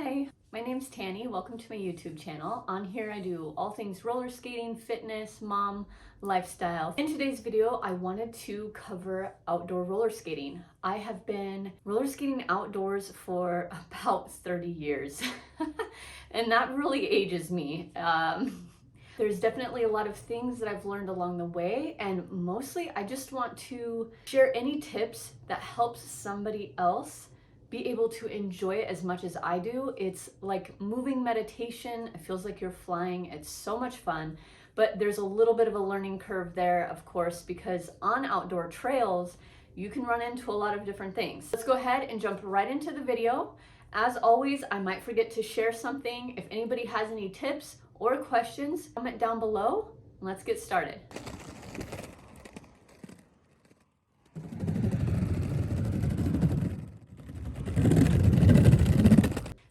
Hi, my name's Tani. Welcome to my YouTube channel. On here I do all things roller skating, fitness, mom, lifestyle. In today's video, I wanted to cover outdoor roller skating. I have been roller skating outdoors for about 30 years and that really ages me. There's definitely a lot of things that I've learned along the way, and mostly I just want to share any tips that helps somebody else be able to enjoy it as much as I do. It's like moving meditation. It feels like you're flying. It's so much fun, but there's a little bit of a learning curve there, of course, because on outdoor trails, you can run into a lot of different things. Let's go ahead and jump right into the video. As always, I might forget to share something. If anybody has any tips or questions, comment down below and let's get started.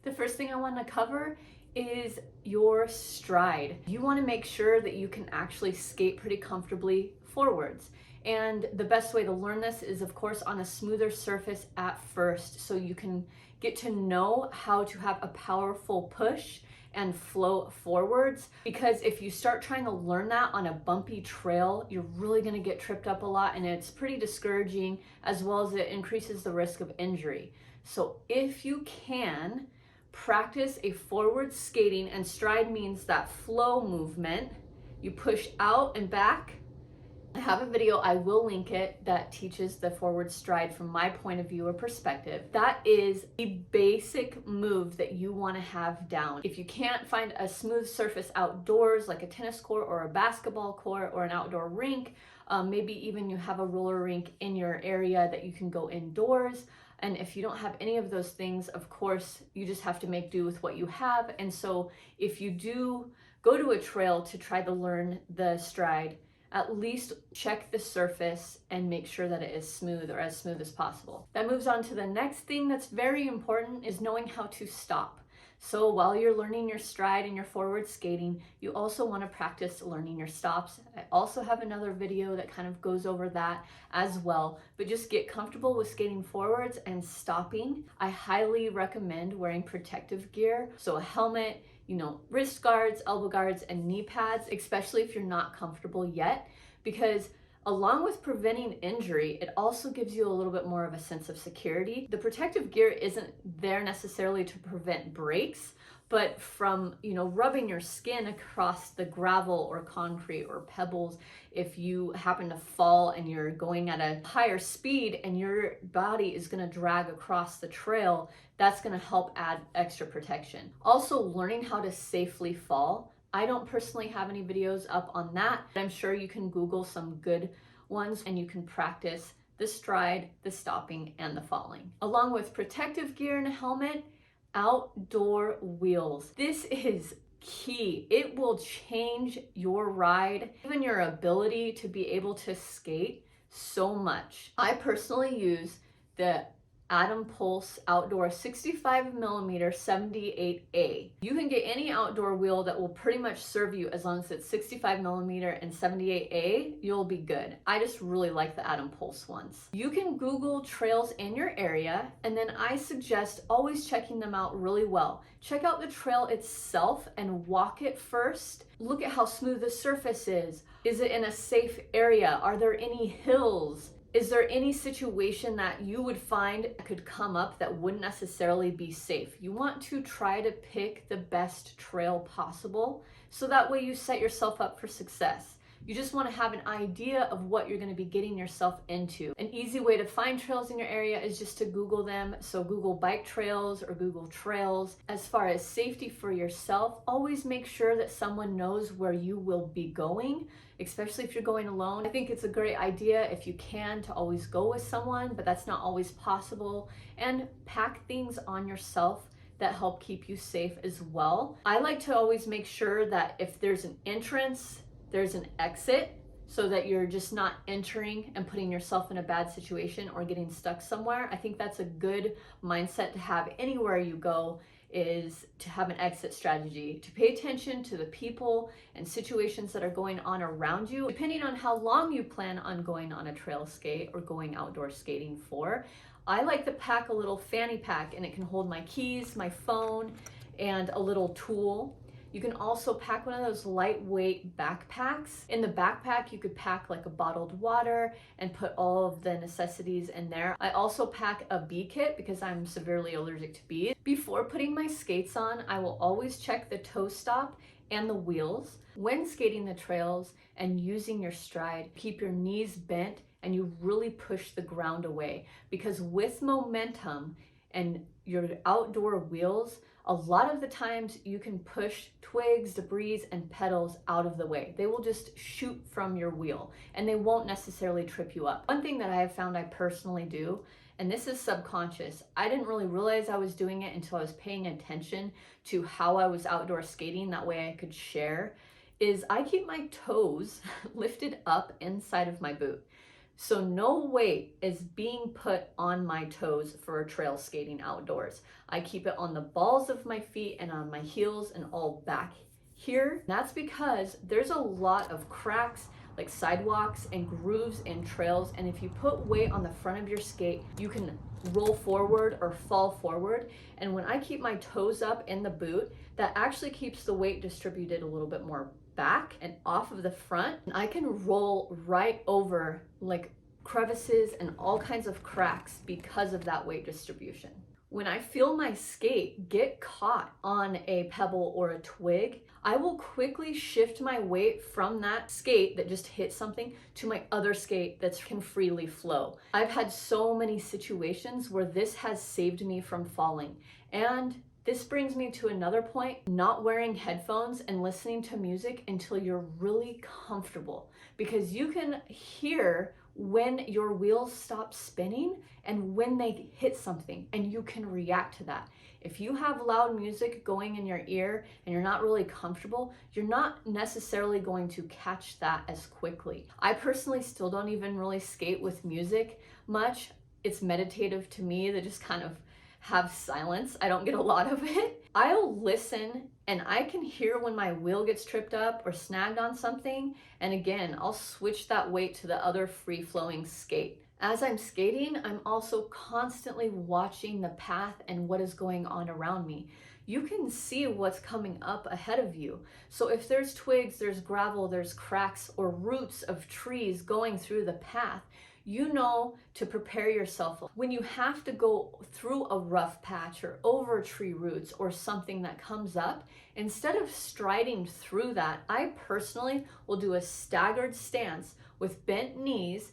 The first thing I want to cover is your stride. You want to make sure that you can actually skate pretty comfortably forwards. And the best way to learn this is, of course, on a smoother surface at first, so you can get to know how to have a powerful push and flow forwards. Because if you start trying to learn that on a bumpy trail, you're really going to get tripped up a lot, and it's pretty discouraging, as well as it increases the risk of injury. So if you can, practice a forward skating, and stride means that flow movement. You push out and back. I have a video, I will link it, that teaches the forward stride from my point of view or perspective. That is the basic move that you want to have down. If you can't find a smooth surface outdoors, like a tennis court or a basketball court or an outdoor rink, maybe even you have a roller rink in your area that you can go indoors. And if you don't have any of those things, of course, you just have to make do with what you have. And so if you do go to a trail to try to learn the stride, at least check the surface and make sure that it is smooth, or as smooth as possible. That moves on to the next thing that's very important, is knowing how to stop. So while you're learning your stride and your forward skating, you also want to practice learning your stops. I also have another video that kind of goes over that as well, but just get comfortable with skating forwards and stopping. I highly recommend wearing protective gear, so a helmet, wrist guards, elbow guards, and knee pads, especially if you're not comfortable yet, because along with preventing injury, it also gives you a little bit more of a sense of security. The protective gear isn't there necessarily to prevent breaks, but from, rubbing your skin across the gravel or concrete or pebbles, if you happen to fall and you're going at a higher speed and your body is going to drag across the trail, that's going to help add extra protection. Also, learning how to safely fall. I don't personally have any videos up on that, but I'm sure you can Google some good ones and you can practice the stride, the stopping, and the falling. Along with protective gear and a helmet, outdoor wheels. This is key. It will change your ride, even your ability to be able to skate so much. I personally use the Atom Pulse Outdoor 65mm 78A. You can get any outdoor wheel that will pretty much serve you as long as it's 65mm and 78A, you'll be good. I just really like the Atom Pulse ones. You can Google trails in your area, and then I suggest always checking them out really well. Check out the trail itself and walk it first. Look at how smooth the surface is. Is it in a safe area? Are there any hills? Is there any situation that you would find could come up that wouldn't necessarily be safe? You want to try to pick the best trail possible, so that way you set yourself up for success. You just want to have an idea of what you're going to be getting yourself into. An easy way to find trails in your area is just to Google them. So Google bike trails or Google trails. As far as safety for yourself, always make sure that someone knows where you will be going, especially if you're going alone. I think it's a great idea, if you can, to always go with someone, but that's not always possible. And pack things on yourself that help keep you safe as well. I like to always make sure that if there's an entrance, there's an exit, so that you're just not entering and putting yourself in a bad situation or getting stuck somewhere. I think that's a good mindset to have anywhere you go, is to have an exit strategy, to pay attention to the people and situations that are going on around you. Depending on how long you plan on going on a trail skate or going outdoor skating for, I like to pack a little fanny pack, and it can hold my keys, my phone, and a little tool. You can also pack one of those lightweight backpacks. In the backpack, you could pack like a bottled water and put all of the necessities in there. I also pack a bee kit because I'm severely allergic to bees. Before putting my skates on, I will always check the toe stop and the wheels. When skating the trails and using your stride, keep your knees bent and you really push the ground away, because with momentum and your outdoor wheels, a lot of the times you can push twigs, debris, and petals out of the way. They will just shoot from your wheel and they won't necessarily trip you up. One thing that I have found I personally do, and this is subconscious, I didn't really realize I was doing it until I was paying attention to how I was outdoor skating, that way I could share, is I keep my toes lifted up inside of my boot. So no weight is being put on my toes for trail skating outdoors. I keep it on the balls of my feet and on my heels and all back here. That's because there's a lot of cracks, like sidewalks and grooves in trails, and if you put weight on the front of your skate, you can roll forward or fall forward. And when I keep my toes up in the boot, that actually keeps the weight distributed a little bit more back and off of the front, and I can roll right over like crevices and all kinds of cracks because of that weight distribution. When I feel my skate get caught on a pebble or a twig, I will quickly shift my weight from that skate that just hit something to my other skate that can freely flow. I've had so many situations where this has saved me from falling. And this brings me to another point, not wearing headphones and listening to music until you're really comfortable, because you can hear when your wheels stop spinning and when they hit something, and you can react to that. If you have loud music going in your ear and you're not really comfortable, you're not necessarily going to catch that as quickly. I personally still don't even really skate with music much. It's meditative to me to just kind of have silence. I don't get a lot of it. I'll listen and I can hear when my wheel gets tripped up or snagged on something. And again, I'll switch that weight to the other free-flowing skate. As I'm skating, I'm also constantly watching the path and what is going on around me. You can see what's coming up ahead of you. So if there's twigs, there's gravel, there's cracks or roots of trees going through the path, you know to prepare yourself. When you have to go through a rough patch or over tree roots or something that comes up, instead of striding through that, I personally will do a staggered stance with bent knees.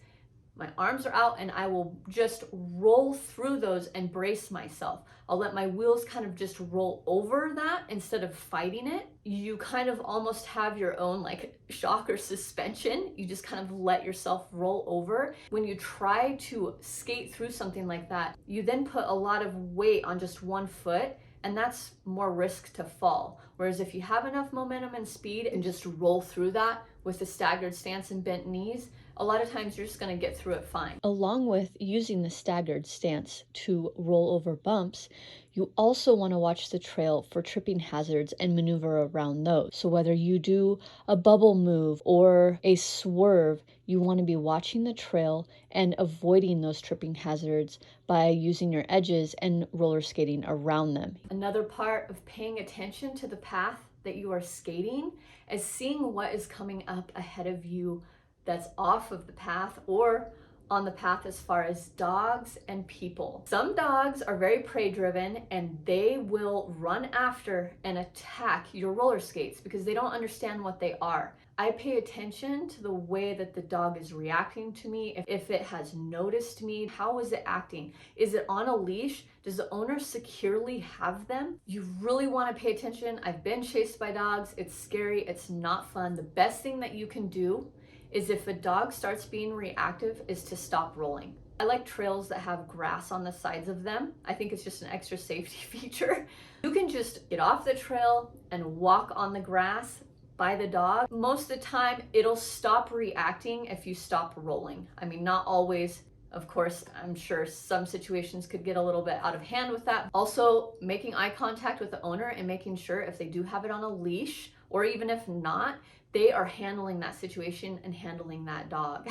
My arms are out and I will just roll through those and brace myself. I'll let my wheels kind of just roll over that instead of fighting it. You kind of almost have your own like shock or suspension. You just kind of let yourself roll over. When you try to skate through something like that, you then put a lot of weight on just one foot, and that's more risk to fall. Whereas if you have enough momentum and speed and just roll through that with a staggered stance and bent knees, a lot of times you're just going to get through it fine. Along with using the staggered stance to roll over bumps, you also want to watch the trail for tripping hazards and maneuver around those. So whether you do a bubble move or a swerve, you want to be watching the trail and avoiding those tripping hazards by using your edges and roller skating around them. Another part of paying attention to the path that you are skating is seeing what is coming up ahead of you that's off of the path or on the path, as far as dogs and people. Some dogs are very prey driven and they will run after and attack your roller skates because they don't understand what they are. I pay attention to the way that the dog is reacting to me. If it has noticed me, how is it acting? Is it on a leash? Does the owner securely have them? You really want to pay attention. I've been chased by dogs. It's scary. It's not fun. The best thing that you can do is if a dog starts being reactive is to stop rolling. I like trails that have grass on the sides of them. I think it's just an extra safety feature. You can just get off the trail and walk on the grass by the dog. Most of the time, it'll stop reacting if you stop rolling. I mean, not always. Of course, I'm sure some situations could get a little bit out of hand with that. Also, making eye contact with the owner and making sure if they do have it on a leash, or even if not, they are handling that situation and handling that dog.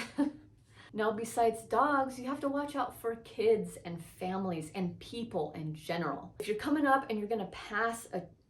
Now, besides dogs, you have to watch out for kids and families and people in general. If you're coming up and you're gonna pass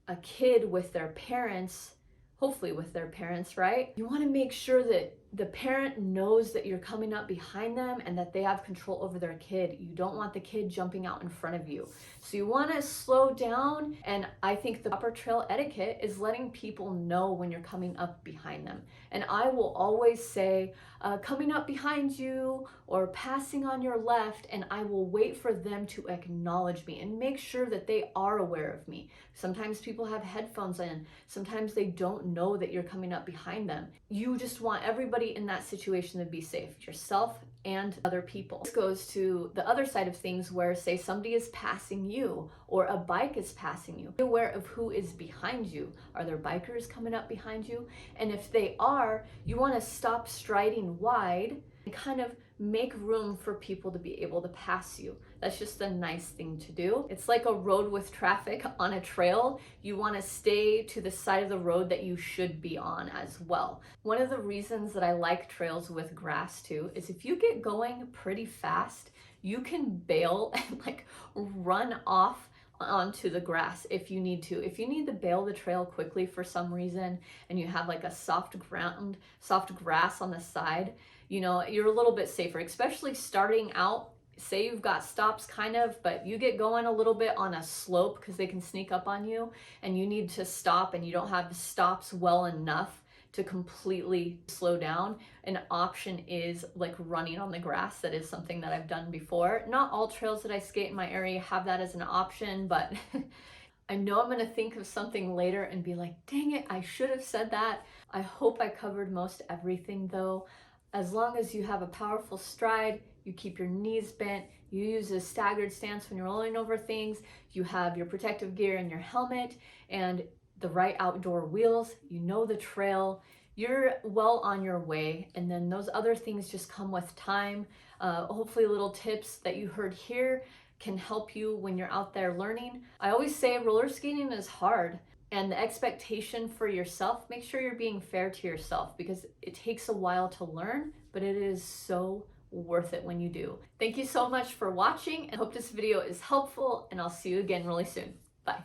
a kid with their parents, hopefully with their parents, right? You wanna make sure that the parent knows that you're coming up behind them and that they have control over their kid. You don't want the kid jumping out in front of you. So you wanna slow down, and I think the proper trail etiquette is letting people know when you're coming up behind them. And I will always say, coming up behind you or passing on your left, and I will wait for them to acknowledge me and make sure that they are aware of me. Sometimes people have headphones in, sometimes they don't know that you're coming up behind them. You just want everybody in that situation to be safe, yourself and other people. This goes to the other side of things where, say, somebody is passing you or a bike is passing you. Be aware of who is behind you. Are there bikers coming up behind you? And if they are, you want to stop striding wide and kind of make room for people to be able to pass you. That's just a nice thing to do. It's like a road with traffic on a trail. You want to stay to the side of the road that you should be on as well. One of the reasons that I like trails with grass too is if you get going pretty fast, you can bail and like run off onto the grass if you need to. If you need to bail the trail quickly for some reason and you have like a soft grass on the side, you know, you're a little bit safer, especially starting out. Say you've got stops kind of, but you get going a little bit on a slope because they can sneak up on you and you need to stop and you don't have stops well enough to completely slow down. An option is like running on the grass. That is something that I've done before. Not all trails that I skate in my area have that as an option, but I know I'm gonna think of something later and be like, dang it, I should have said that. I hope I covered most everything though. As long as you have a powerful stride, you keep your knees bent, you use a staggered stance when you're rolling over things, you have your protective gear and your helmet and the right outdoor wheels, you know the trail, you're well on your way. And then those other things just come with time. Hopefully little tips that you heard here can help you when you're out there learning. I always say roller skating is hard. And the expectation for yourself, make sure you're being fair to yourself because it takes a while to learn, but it is so worth it when you do. Thank you so much for watching and hope this video is helpful, and I'll see you again really soon. Bye.